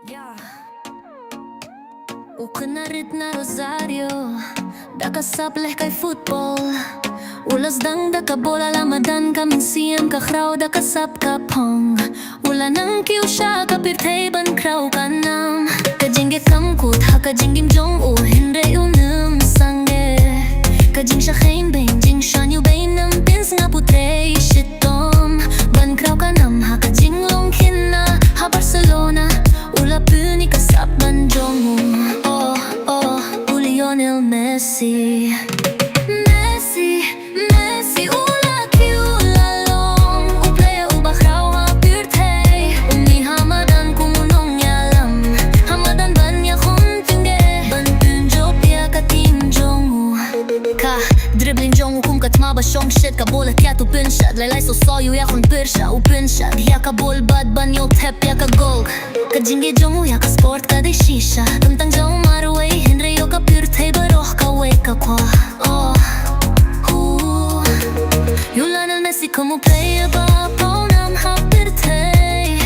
Yeah. Ukanarit na Rosario, dakasableh kay football. Ulas dang dakabola lamadan kaming siyam kakraw dakasap kapong. Ula nang kiw siya kapirtay ban kraw kanam. Kajingge kamkut hakajingim jong u hinre unum sange. Kajing siya khain bain jing shan yu bain nam pins nga putrey shitom. Ban kraw kanam hakajing long kinna ha Barcelona. Ula puni kasap ban jong u. Oh oh Lionel Messi. Dribbling jong kum kat ma ba shong shit ka bola kya tu pinshad lai so yu ya khun pirsha u pinshad ya ka bol bad ban yo tap ya ka gol ka jinge jong ya ka sport ka de shisha tum tang jong marway hinre yo ka pur thai baroh ka way ka kwa oh Lionel Messi como player ba ponam ha pur thai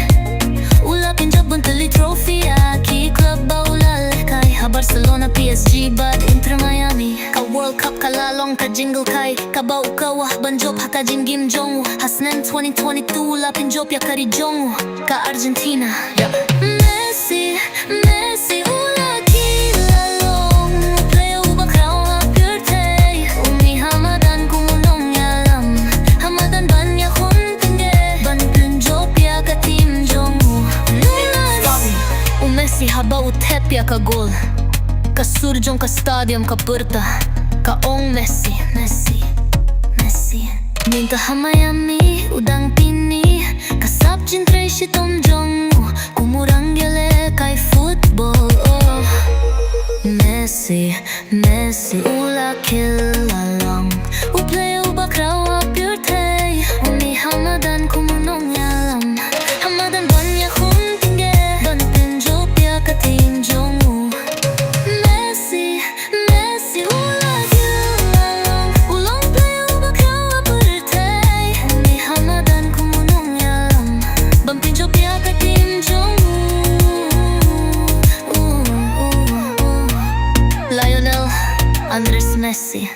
ula pinjab buntali trophy ya ki club ba ula kai ha Barcelona PSG but Inter Miami ka World Cup kalalong ka jingle kai kabaw kawah banjop ha ka jingim jong hasnen 2022 la pinjop ya kari jong ka Argentina Messi Messi ula kilalong play uba kraw ha pure tay umi hamadan kumunong yalam hamadan ban ya khun tinge ban pinjop ya ka team jong Messi habaw tep ya ka gol ka surjong ka stadium ka purta ka ong Messi, Messi, Messi. Minta ha Miami, udang pini kasap jintre shitom jong kumurang gele kay football oh. Messi, Messi, ula kilalang uplay uba kraw ha pure tay umi hamadan kumunong yalam hamadan ban ya khun tinge ban pinjop ya ka team jong Lionel Andres Messi.